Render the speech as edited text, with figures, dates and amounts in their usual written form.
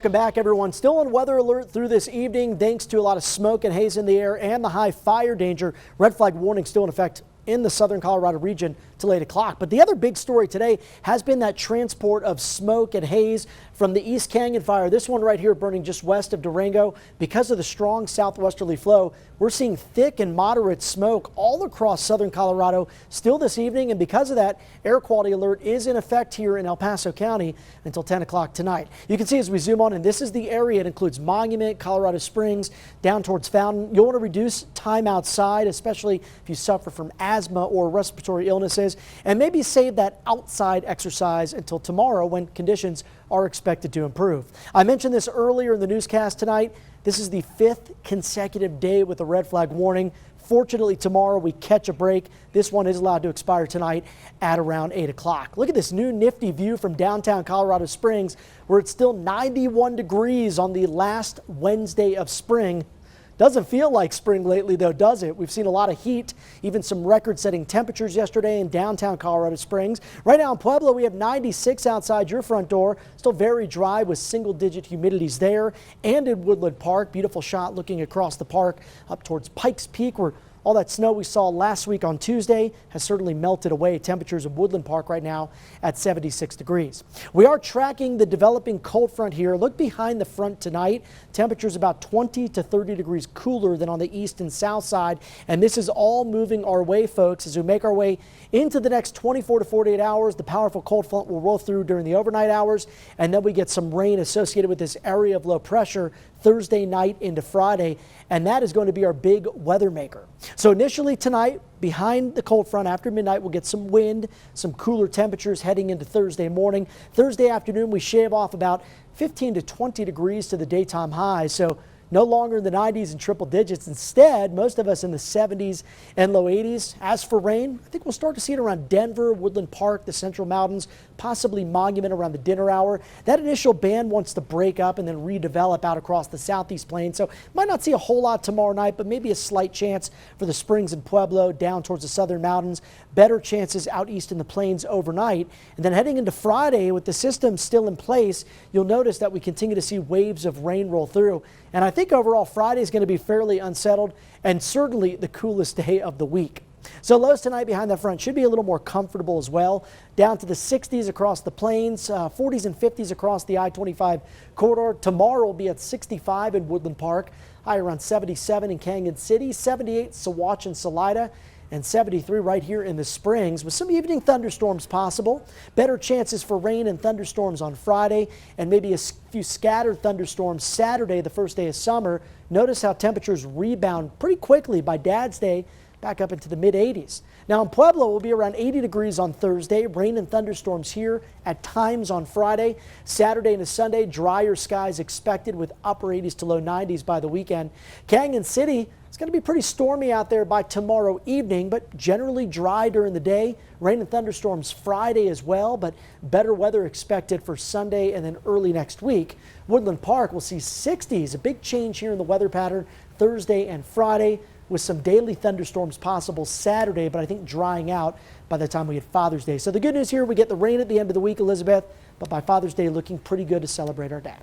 Welcome back, everyone. Still on weather alert through this evening thanks to a lot of smoke and haze in the air and the high fire danger. Red flag warning still in effect in the southern Colorado region till 8 o'clock. But the other big story today has been that transport of smoke and haze from the East Canyon fire. This one right here burning just west of Durango. Because of the strong southwesterly flow, we're seeing thick and moderate smoke all across southern Colorado still this evening. And because of that, air quality alert is in effect here in El Paso County until 10 o'clock tonight. You can see as we zoom on, and this is the area. It includes Monument, Colorado Springs, down towards Fountain. You'll want to reduce time outside, especially if you suffer from asthma or respiratory illnesses, and maybe save that outside exercise until tomorrow when conditions are expected to improve. I mentioned this earlier in the newscast tonight. This is the 5th consecutive day with a red flag warning. Fortunately, tomorrow we catch a break. This one is allowed to expire tonight at around 8 o'clock. Look at this new nifty view from downtown Colorado Springs, where it's still 91 degrees on the last Wednesday of spring. Doesn't feel like spring lately, though, does it? We've seen a lot of heat, even some record-setting temperatures yesterday in downtown Colorado Springs. Right now in Pueblo, we have 96 outside your front door. Still very dry with single-digit humidities there. And in Woodland Park, beautiful shot looking across the park up towards Pikes Peak, where all that snow we saw last week on Tuesday has certainly melted away. Temperatures in Woodland Park right now at 76 degrees. We are tracking the developing cold front here. Look behind the front tonight. Temperatures about 20 to 30 degrees cooler than on the east and south side. And this is all moving our way, folks, as we make our way into the next 24 to 48 hours. The powerful cold front will roll through during the overnight hours, and then we get some rain associated with this area of low pressure Thursday night into Friday, and that is going to be our big weather maker. So initially tonight, behind the cold front after midnight, we'll get some wind, some cooler temperatures heading into Thursday morning. Thursday afternoon, we shave off about 15 to 20 degrees to the daytime highs. So no longer in the 90s and triple digits. Instead, most of us in the 70s and low 80s. As for rain, I think we'll start to see it around Denver, Woodland Park, the Central Mountains, possibly Monument around the dinner hour. That initial band wants to break up and then redevelop out across the southeast plains. So might not see a whole lot tomorrow night, but maybe a slight chance for the Springs and Pueblo down towards the southern mountains. Better chances out east in the plains overnight. And then heading into Friday with the system still in place, you'll notice that we continue to see waves of rain roll through. And I think overall Friday is going to be fairly unsettled and certainly the coolest day of the week. So lows tonight behind that front should be a little more comfortable as well. Down to the 60s across the plains, 40s and 50s across the I-25 corridor. Tomorrow will be at 65 in Woodland Park, high around 77 in Canyon City, 78 Saguache and Salida, and 73 right here in the Springs, with some evening thunderstorms possible. Better chances for rain and thunderstorms on Friday, and maybe a few scattered thunderstorms Saturday, the first day of summer. Notice how temperatures rebound pretty quickly by Dad's Day, back up into the mid-80s. Now in Pueblo, we'll be around 80 degrees on Thursday. Rain and thunderstorms here at times on Friday. Saturday and Sunday, drier skies expected with upper 80s to low 90s by the weekend. Canyon City, it's going to be pretty stormy out there by tomorrow evening, but generally dry during the day. Rain and thunderstorms Friday as well, but better weather expected for Sunday and then early next week. Woodland Park will see 60s, a big change here in the weather pattern Thursday and Friday, with some daily thunderstorms possible Saturday, but I think drying out by the time we get Father's Day. So the good news here, we get the rain at the end of the week, Elizabeth, but by Father's Day looking pretty good to celebrate our dad.